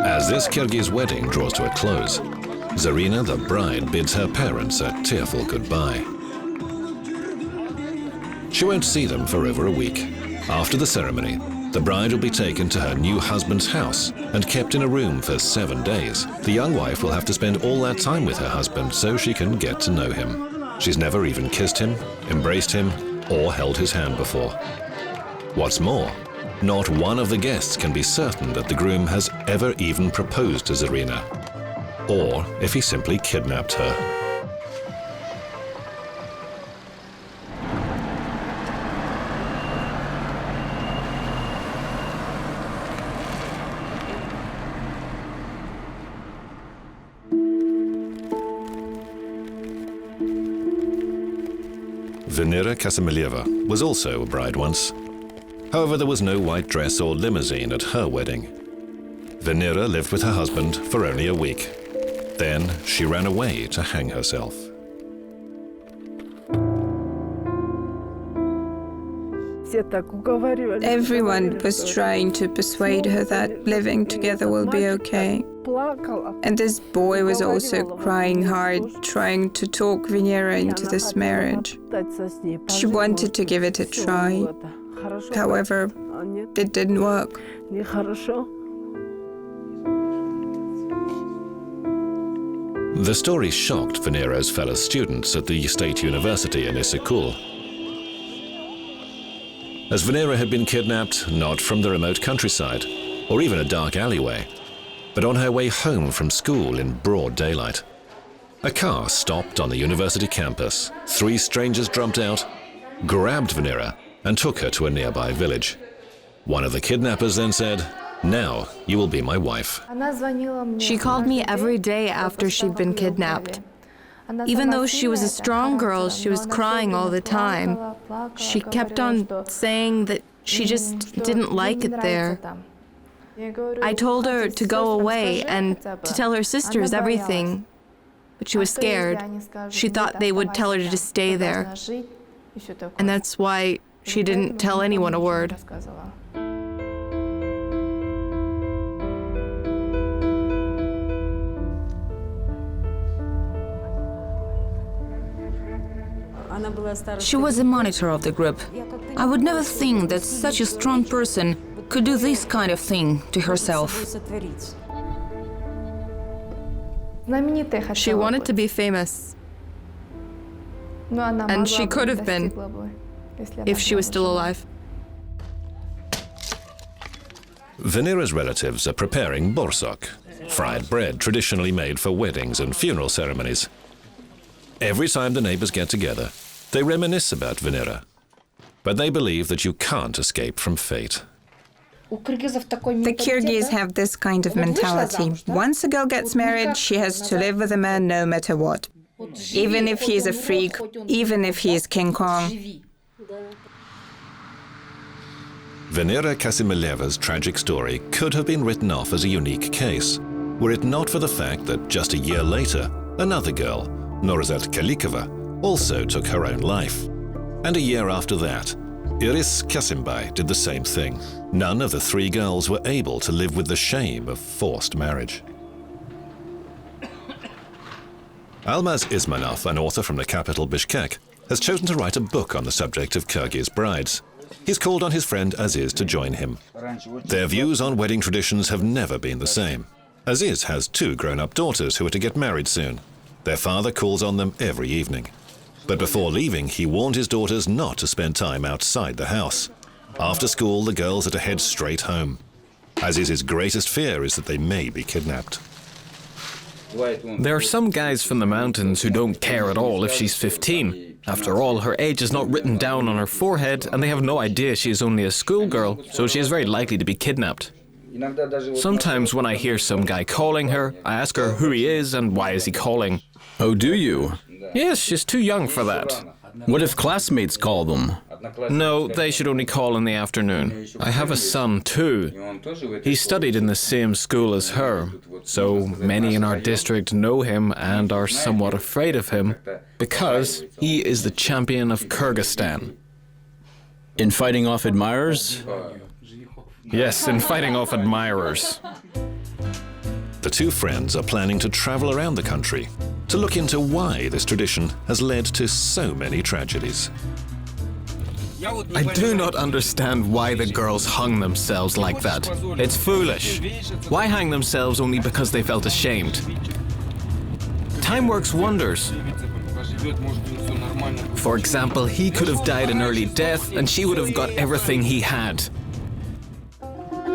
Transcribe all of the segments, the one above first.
As this Kyrgyz wedding draws to a close, Zarina, the bride, bids her parents a tearful goodbye. She won't see them for over a week. After the ceremony, the bride will be taken to her new husband's house and kept in a room for 7 days. The young wife will have to spend all that time with her husband so she can get to know him. She's never even kissed him, embraced him, or held his hand before. What's more, not one of the guests can be certain that the groom has ever even proposed to Zarina, or if he simply kidnapped her. Venera Kasimilyeva was also a bride once. However, there was no white dress or limousine at her wedding. Venera lived with her husband for only a week. Then she ran away to hang herself. Everyone was trying to persuade her that living together will be okay. And this boy was also crying hard, trying to talk Venera into this marriage. She wanted to give it a try. However, it didn't work. The story shocked Venera's fellow students at the state university in Isykyl, as Venera had been kidnapped not from the remote countryside or even a dark alleyway, but on her way home from school in broad daylight. A car stopped on the university campus. 3 strangers jumped out, grabbed Venera, and took her to a nearby village. One of the kidnappers then said, "Now you will be my wife." She called me every day after she'd been kidnapped. Even though she was a strong girl, she was crying all the time. She kept on saying that she just didn't like it there. I told her to go away and to tell her sisters everything, but she was scared. She thought they would tell her to just stay there. And that's why she didn't tell anyone a word. She was the monitor of the group. I would never think that such a strong person could do this kind of thing to herself. She wanted to be famous, and she could have been if she was still alive. Venera's relatives are preparing borsok, fried bread traditionally made for weddings and funeral ceremonies. Every time the neighbors get together, they reminisce about Venera, but they believe that you can't escape from fate. The Kyrgyz have this kind of mentality. Once a girl gets married, she has to live with a man no matter what. Even if he is a freak, even if he is King Kong. Venera Kasimilyeva's tragic story could have been written off as a unique case, were it not for the fact that just a year later, another girl, Norzat Kalikova, also took her own life. And a year after that, Iris Kasimbai did the same thing. None of the 3 girls were able to live with the shame of forced marriage. Almaz Ismanov, an author from the capital Bishkek, has chosen to write a book on the subject of Kyrgyz brides. He's called on his friend Aziz to join him. Their views on wedding traditions have never been the same. Aziz has 2 grown-up daughters who are to get married soon. Their father calls on them every evening. But before leaving, he warned his daughters not to spend time outside the house. After school, the girls are to head straight home. Aziz's greatest fear is that they may be kidnapped. There are some guys from the mountains who don't care at all if she's 15. After all, her age is not written down on her forehead, and they have no idea she is only a schoolgirl, so she is very likely to be kidnapped. Sometimes when I hear some guy calling her, I ask her who he is and why is he calling. Oh, do you? Yes, she's too young for that. What if classmates call them? No, they should only call in the afternoon. I have a son too. He studied in the same school as her, so many in our district know him and are somewhat afraid of him because he is the champion of Kyrgyzstan. In fighting off admirers? Yes, in fighting off admirers. The two friends are planning to travel around the country to look into why this tradition has led to so many tragedies. I do not understand why the girls hung themselves like that. It's foolish. Why hang themselves only because they felt ashamed? Time works wonders. For example, he could have died an early death and she would have got everything he had.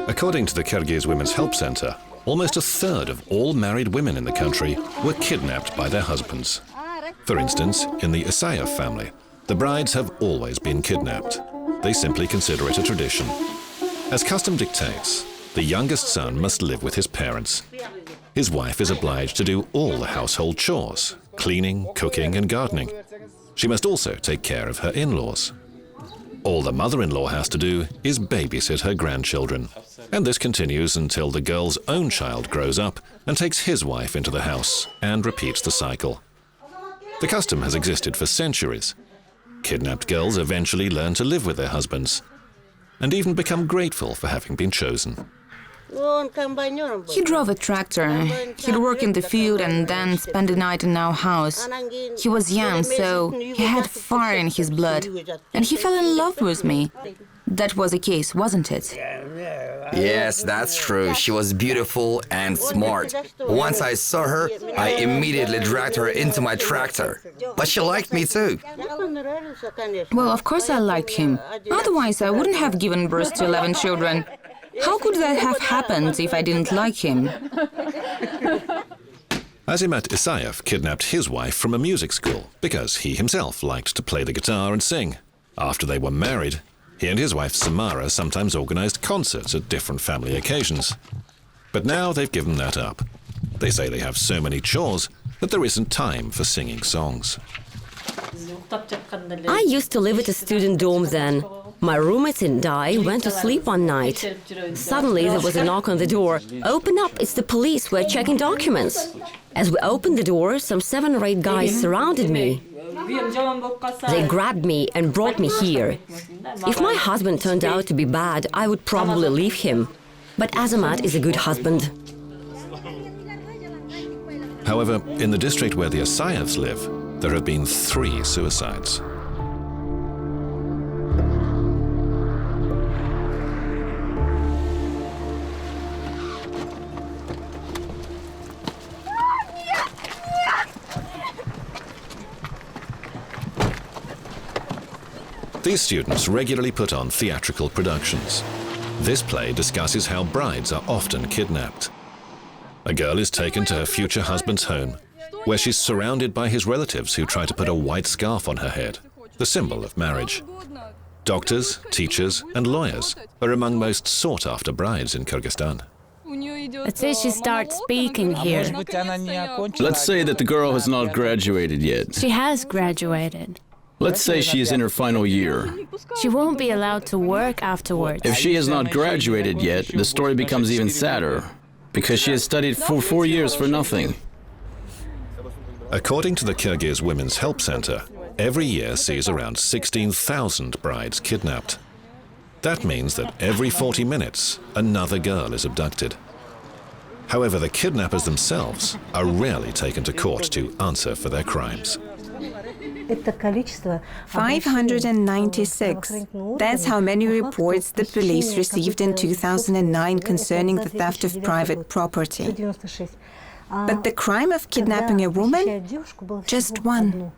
According to the Kyrgyz Women's Help Center, almost a third of all married women in the country were kidnapped by their husbands. For instance, in the Isayev family, the brides have always been kidnapped. They simply consider it a tradition. As custom dictates, the youngest son must live with his parents. His wife is obliged to do all the household chores, cleaning, cooking, and gardening. She must also take care of her in-laws. All the mother-in-law has to do is babysit her grandchildren. And this continues until the girl's own child grows up and takes his wife into the house and repeats the cycle. The custom has existed for centuries. Kidnapped girls eventually learn to live with their husbands and even become grateful for having been chosen. He drove a tractor. He'd work in the field and then spend the night in our house. He was young, so he had fire in his blood. And he fell in love with me. That was the case, wasn't it? Yes, that's true. She was beautiful and smart. Once I saw her, I immediately dragged her into my tractor. But she liked me too. Well, of course I liked him. Otherwise, I wouldn't have given birth to 11 children. How could that have happened if I didn't like him? Azimat Isayev kidnapped his wife from a music school because he himself liked to play the guitar and sing. After they were married, he and his wife Samara sometimes organized concerts at different family occasions. But now they've given that up. They say they have so many chores that there isn't time for singing songs. I used to live at a student dorm then. My roommates and I went to sleep one night. Suddenly there was a knock on the door. Open up, it's the police, we're checking documents. As we opened the door, some 7 or 8 guys surrounded me. They grabbed me and brought me here. If my husband turned out to be bad, I would probably leave him. But Azimat is a good husband. However, in the district where the Isayevs live, there have been 3 suicides. These students regularly put on theatrical productions. This play discusses how brides are often kidnapped. A girl is taken to her future husband's home, where she's surrounded by his relatives who try to put a white scarf on her head, the symbol of marriage. Doctors, teachers, and lawyers are among most sought-after brides in Kyrgyzstan. Let's say she starts speaking here. Let's say that the girl has not graduated yet. She has graduated. Let's say she is in her final year. She won't be allowed to work afterwards. If she has not graduated yet, the story becomes even sadder, because she has studied for 4 years for nothing. According to the Kyrgyz Women's Help Center, every year sees around 16,000 brides kidnapped. That means that every 40 minutes, another girl is abducted. However, the kidnappers themselves are rarely taken to court to answer for their crimes. 596. That's how many reports the police received in 2009 concerning the theft of private property. But the crime of kidnapping a woman? Just 1.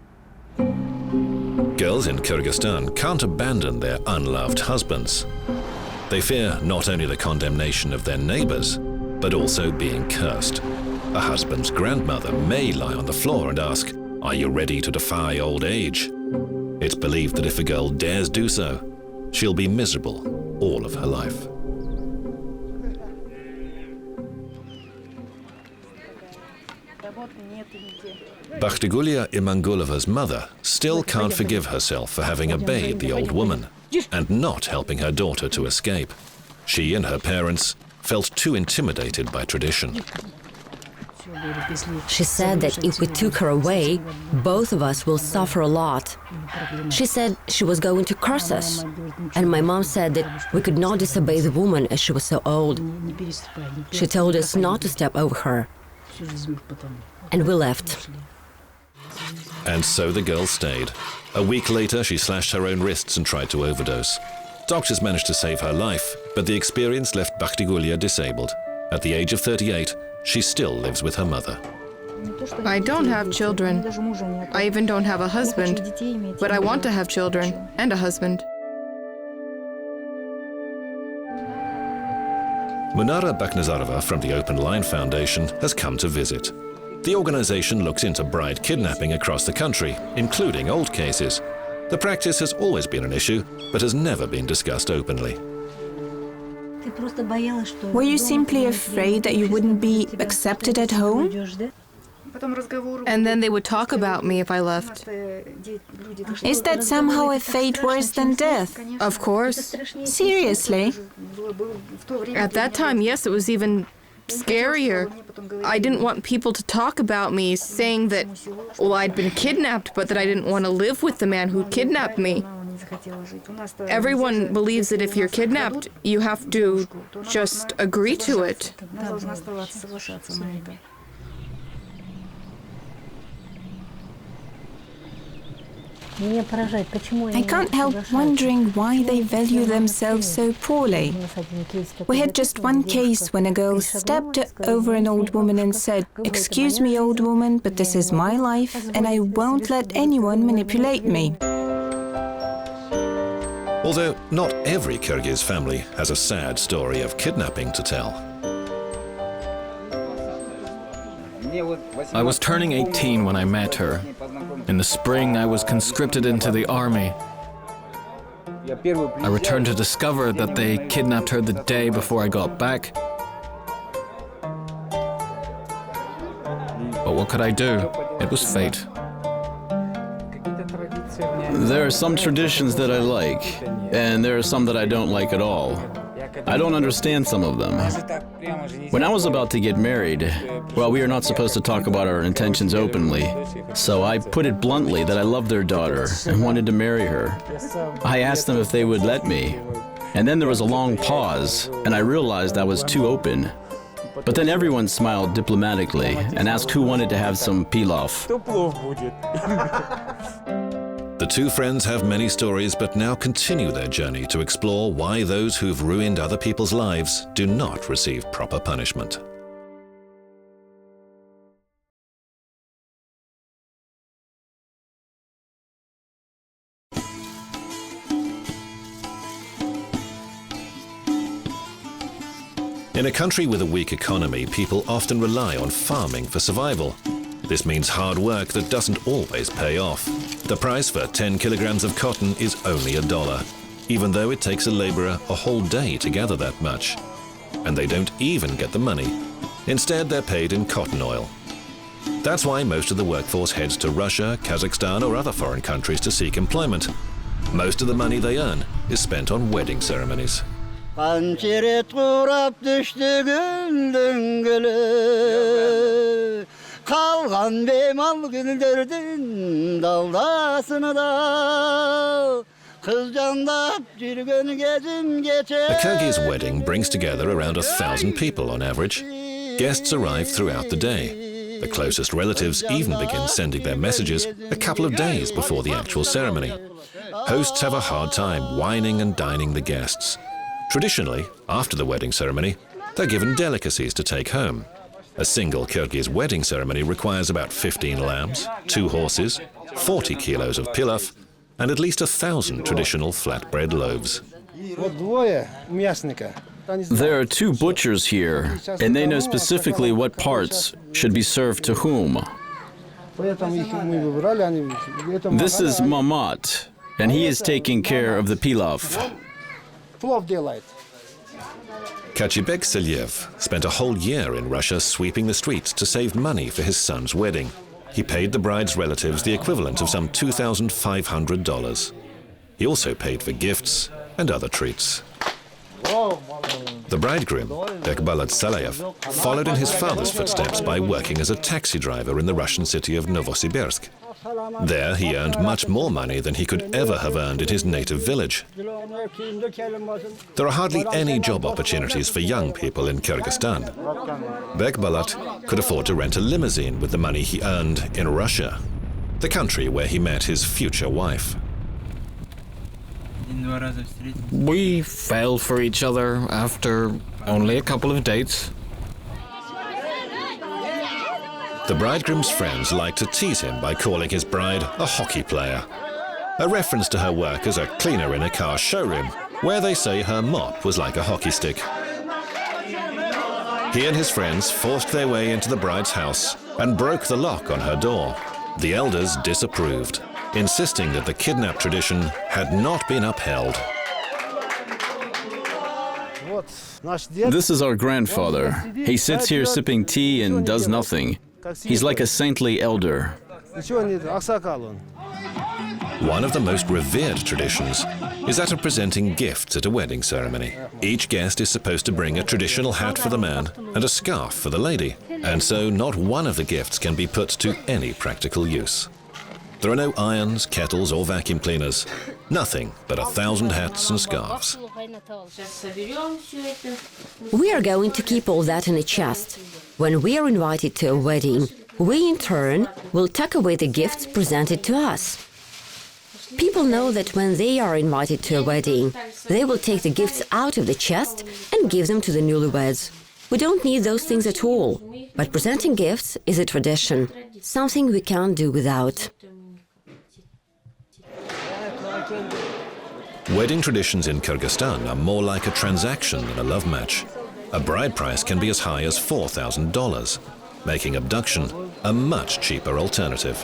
Girls in Kyrgyzstan can't abandon their unloved husbands. They fear not only the condemnation of their neighbors, but also being cursed. A husband's grandmother may lie on the floor and ask, "Are you ready to defy old age?" It's believed that if a girl dares do so, she'll be miserable all of her life. Bakhtigulia Imangulova's mother still can't forgive herself for having obeyed the old woman and not helping her daughter to escape. She and her parents felt too intimidated by tradition. She said that if we took her away, both of us will suffer a lot. She said she was going to curse us. And my mom said that we could not disobey the woman as she was so old. She told us not to step over her. And we left. And so the girl stayed. A week later, she slashed her own wrists and tried to overdose. Doctors managed to save her life, but the experience left Bakhtigulia disabled. At the age of 38, she still lives with her mother. I don't have children. I even don't have a husband. But I want to have children and a husband. Munara Baknazarova from the Open Line Foundation has come to visit. The organization looks into bride kidnapping across the country, including old cases. The practice has always been an issue, but has never been discussed openly. Were you simply afraid that you wouldn't be accepted at home? And then they would talk about me if I left. Is that somehow a fate worse than death? Of course. Seriously? At that time, yes, it was even scarier. I didn't want people to talk about me, saying that, well, I'd been kidnapped, but that I didn't want to live with the man who kidnapped me. Everyone believes that if you're kidnapped, you have to just agree to it. I can't help wondering why they value themselves so poorly. We had just one case when a girl stepped over an old woman and said, "Excuse me, old woman, but this is my life and I won't let anyone manipulate me." Although not every Kyrgyz family has a sad story of kidnapping to tell. I was turning 18 when I met her. In the spring, I was conscripted into the army. I returned to discover that they kidnapped her the day before I got back. But what could I do? It was fate. There are some traditions that I like, and there are some that I don't like at all. I don't understand some of them. When I was about to get married, well, we are not supposed to talk about our intentions openly, so I put it bluntly that I loved their daughter and wanted to marry her. I asked them if they would let me, and then there was a long pause, and I realized I was too open. But then everyone smiled diplomatically and asked who wanted to have some pilaf. The two friends have many stories, but now continue their journey to explore why those who've ruined other people's lives do not receive proper punishment. In a country with a weak economy, people often rely on farming for survival. This means hard work that doesn't always pay off. The price for 10 kilograms of cotton is only $1, even though it takes a laborer a whole day to gather that much. And they don't even get the money. Instead, they're paid in cotton oil. That's why most of the workforce heads to Russia, Kazakhstan, or other foreign countries to seek employment. Most of the money they earn is spent on wedding ceremonies. Kalgan bemal günlerden daldasını da kız candap jirgün gezim geçer. A Kyrgyz wedding brings together around 1,000 people on average. Guests arrive throughout the day. The closest relatives even begin sending their messages a couple of days before the actual ceremony. Hosts have a hard time wining and dining the guests. Traditionally, after the wedding ceremony, they're given delicacies to take home. A single Kyrgyz wedding ceremony requires about 15 lambs, 2 horses, 40 kilos of pilaf, and at least 1,000 traditional flatbread loaves. There are 2 butchers here, and they know specifically what parts should be served to whom. This is Mamat, and he is taking care of the pilaf. Kachibek Selyev spent a whole year in Russia sweeping the streets to save money for his son's wedding. He paid the bride's relatives the equivalent of some $2,500. He also paid for gifts and other treats. The bridegroom, Bekbalat Salayev, followed in his father's footsteps by working as a taxi driver in the Russian city of Novosibirsk. There he earned much more money than he could ever have earned in his native village. There are hardly any job opportunities for young people in Kyrgyzstan. Bekbalat could afford to rent a limousine with the money he earned in Russia, the country where he met his future wife. We fell for each other after only a couple of dates. The bridegroom's friends like to tease him by calling his bride a hockey player, a reference to her work as a cleaner in a car showroom, where they say her mop was like a hockey stick. He and his friends forced their way into the bride's house and broke the lock on her door. The elders disapproved, insisting that the kidnap tradition had not been upheld. This is our grandfather. He sits here sipping tea and does nothing. He's like a saintly elder. One of the most revered traditions is that of presenting gifts at a wedding ceremony. Each guest is supposed to bring a traditional hat for the man and a scarf for the lady, and so not one of the gifts can be put to any practical use. There are no irons, kettles, or vacuum cleaners. Nothing but 1,000 hats and scarves. We are going to keep all that in a chest. When we are invited to a wedding, we in turn will tuck away the gifts presented to us. People know that when they are invited to a wedding, they will take the gifts out of the chest and give them to the newlyweds. We don't need those things at all, but presenting gifts is a tradition, something we can't do without. Wedding traditions in Kyrgyzstan are more like a transaction than a love match. A bride price can be as high as $4,000, making abduction a much cheaper alternative.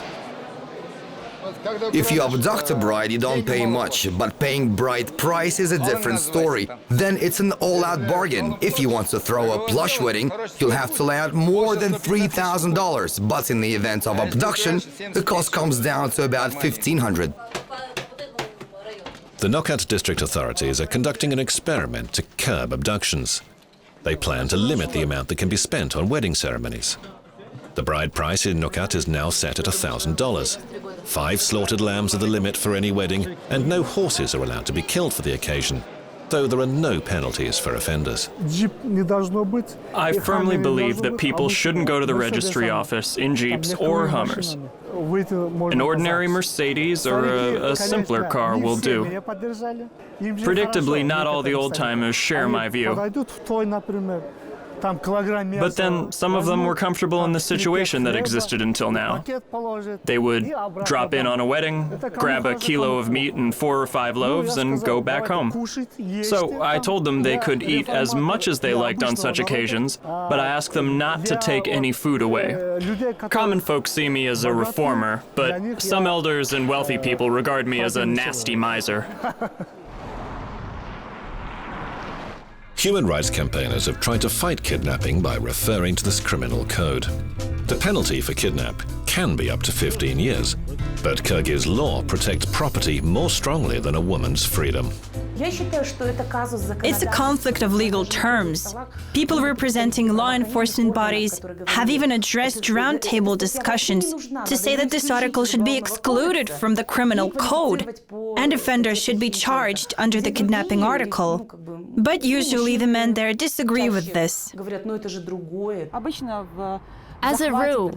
If you abduct a bride, you don't pay much, but paying bride price is a different story. Then it's an all-out bargain. If you want to throw a plush wedding, you'll have to lay out more than $3,000, but in the event of abduction, the cost comes down to about $1,500. The Nokat district authorities are conducting an experiment to curb abductions. They plan to limit the amount that can be spent on wedding ceremonies. The bride price in Nokat is now set at $1,000. 5 slaughtered lambs are the limit for any wedding, and no horses are allowed to be killed for the occasion, though there are no penalties for offenders. I firmly believe that people shouldn't go to the registry office in Jeeps or Hummers. An ordinary Mercedes or a simpler car will do. Predictably, not all the old-timers share my view. But then, some of them were comfortable in the situation that existed until now. They would drop in on a wedding, grab a kilo of meat and 4 or 5 loaves, and go back home. So I told them they could eat as much as they liked on such occasions, but I asked them not to take any food away. Common folk see me as a reformer, but some elders and wealthy people regard me as a nasty miser. Human rights campaigners have tried to fight kidnapping by referring to this criminal code. The penalty for kidnap can be up to 15 years, but Kyrgyz law protects property more strongly than a woman's freedom. It's a conflict of legal terms. People representing law enforcement bodies have even addressed roundtable discussions to say that this article should be excluded from the criminal code, and offenders should be charged under the kidnapping article. But usually the men there disagree with this. As a rule,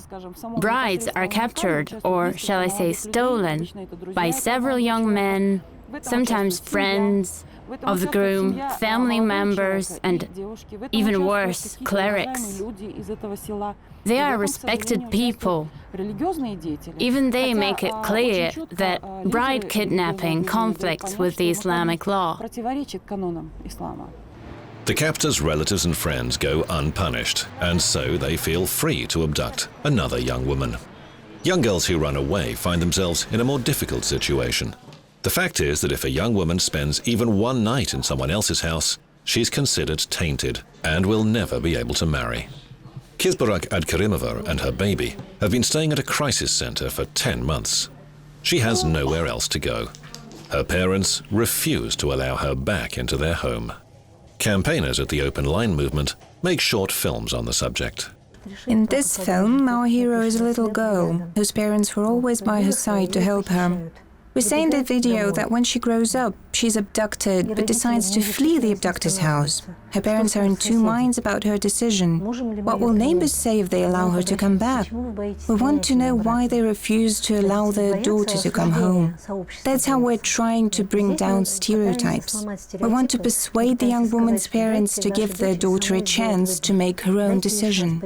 brides are captured, or shall I say stolen, by several young men, sometimes friends of the groom, family members, and even worse, clerics. They are respected people. Even they make it clear that bride kidnapping conflicts with the Islamic law. The captors' relatives and friends go unpunished, and so they feel free to abduct another young woman. Young girls who run away find themselves in a more difficult situation. The fact is that if a young woman spends even one night in someone else's house, she's considered tainted and will never be able to marry. Kizbarak Adkarimova and her baby have been staying at a crisis center for 10 months. She has nowhere else to go. Her parents refuse to allow her back into their home. Campaigners at the Open Line movement make short films on the subject. In this film, our hero is a little girl whose parents were always by her side to help her. We say in the video that when she grows up, she's abducted but decides to flee the abductor's house. Her parents are in two minds about her decision. What will neighbors say if they allow her to come back? We want to know why they refuse to allow their daughter to come home. That's how we're trying to bring down stereotypes. We want to persuade the young woman's parents to give their daughter a chance to make her own decision.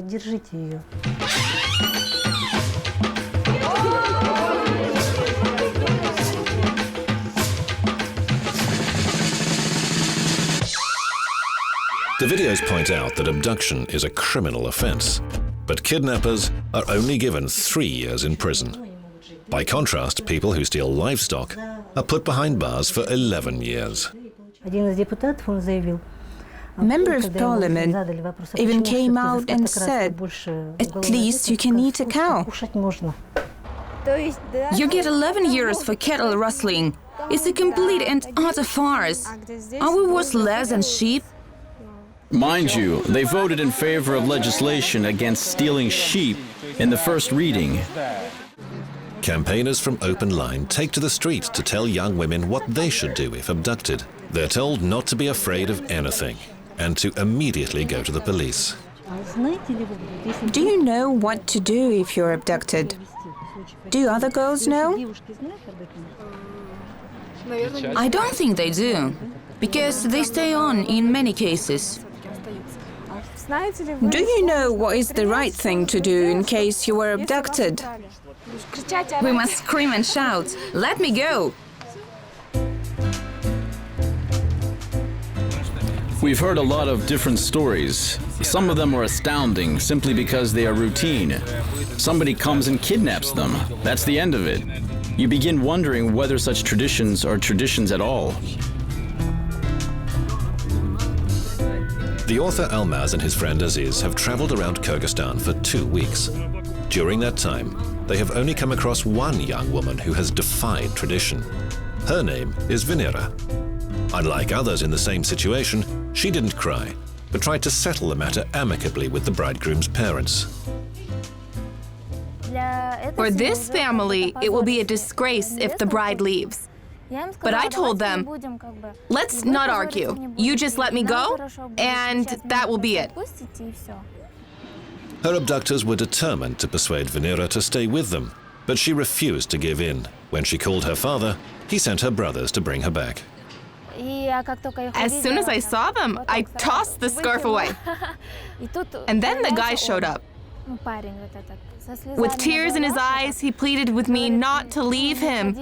The videos point out that abduction is a criminal offense, but kidnappers are only given 3 years in prison. By contrast, people who steal livestock are put behind bars for 11 years. A member of parliament even came out and said, "At least you can eat a cow." You get 11 years for cattle rustling. It's a complete and utter farce. Are we worth less than sheep? Mind you, they voted in favor of legislation against stealing sheep in the first reading. Campaigners from Open Line take to the street to tell young women what they should do if abducted. They're told not to be afraid of anything and to immediately go to the police. Do you know what to do if you're abducted? Do other girls know? I don't think they do, because they stay on in many cases. Do you know what is the right thing to do in case you were abducted? We must scream and shout, "Let me go!" We've heard a lot of different stories. Some of them are astounding simply because they are routine. Somebody comes and kidnaps them. That's the end of it. You begin wondering whether such traditions are traditions at all. The author Almaz and his friend Aziz have traveled around Kyrgyzstan for 2 weeks. During that time, they have only come across one young woman who has defied tradition. Her name is Venera. Unlike others in the same situation, she didn't cry, but tried to settle the matter amicably with the bridegroom's parents. For this family, it will be a disgrace if the bride leaves. But I told them, let's not argue. You just let me go, and that will be it. Her abductors were determined to persuade Venera to stay with them, but she refused to give in. When she called her father, he sent her brothers to bring her back. As soon as I saw them, I tossed the scarf away. And then the guy showed up. With tears in his eyes, he pleaded with me not to leave him.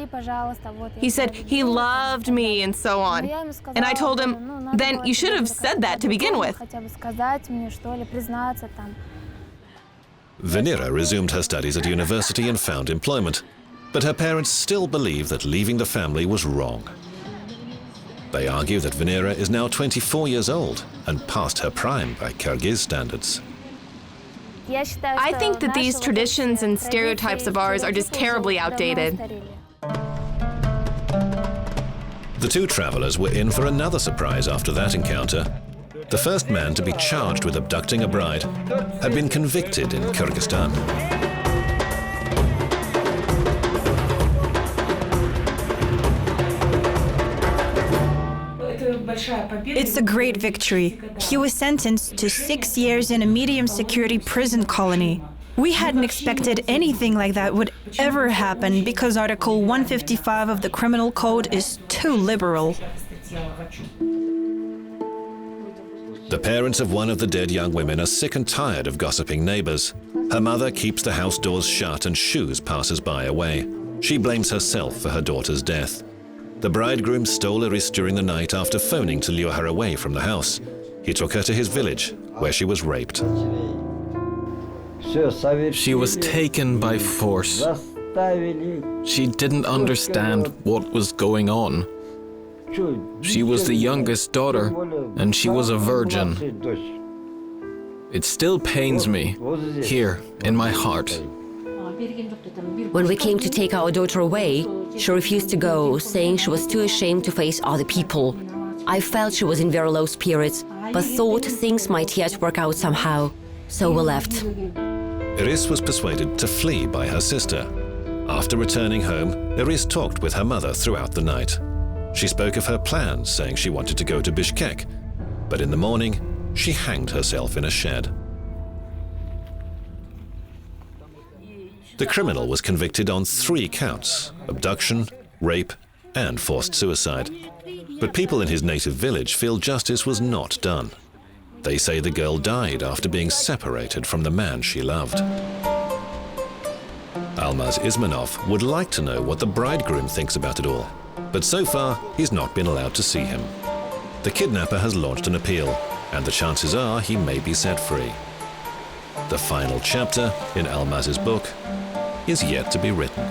He said he loved me and so on. And I told him, then you should have said that to begin with. Venera resumed her studies at university and found employment, but her parents still believe that leaving the family was wrong. They argue that Venera is now 24 years old and past her prime by Kyrgyz standards. I think that these traditions and stereotypes of ours are just terribly outdated. The two travelers were in for another surprise after that encounter. The first man to be charged with abducting a bride had been convicted in Kyrgyzstan. It's a great victory. He was sentenced to 6 years in a medium security prison colony. We hadn't expected anything like that would ever happen because Article 155 of the Criminal Code is too liberal. The parents of one of the dead young women are sick and tired of gossiping neighbors. Her mother keeps the house doors shut and shoos passers-by away. She blames herself for her daughter's death. The bridegroom stole a wrist during the night after phoning to lure her away from the house. He took her to his village, where she was raped. She was taken by force. She didn't understand what was going on. She was the youngest daughter, and she was a virgin. It still pains me, here, in my heart. When we came to take our daughter away, she refused to go, saying she was too ashamed to face other people. I felt she was in very low spirits, but thought things might yet work out somehow. So we left. Iris was persuaded to flee by her sister. After returning home, Iris talked with her mother throughout the night. She spoke of her plans, saying she wanted to go to Bishkek, but in the morning, she hanged herself in a shed. The criminal was convicted on 3 counts: abduction, rape, and forced suicide. But people in his native village feel justice was not done. They say the girl died after being separated from the man she loved. Almaz Ismanov would like to know what the bridegroom thinks about it all, but so far he's not been allowed to see him. The kidnapper has launched an appeal, and the chances are he may be set free. The final chapter in Almaz's book is yet to be written.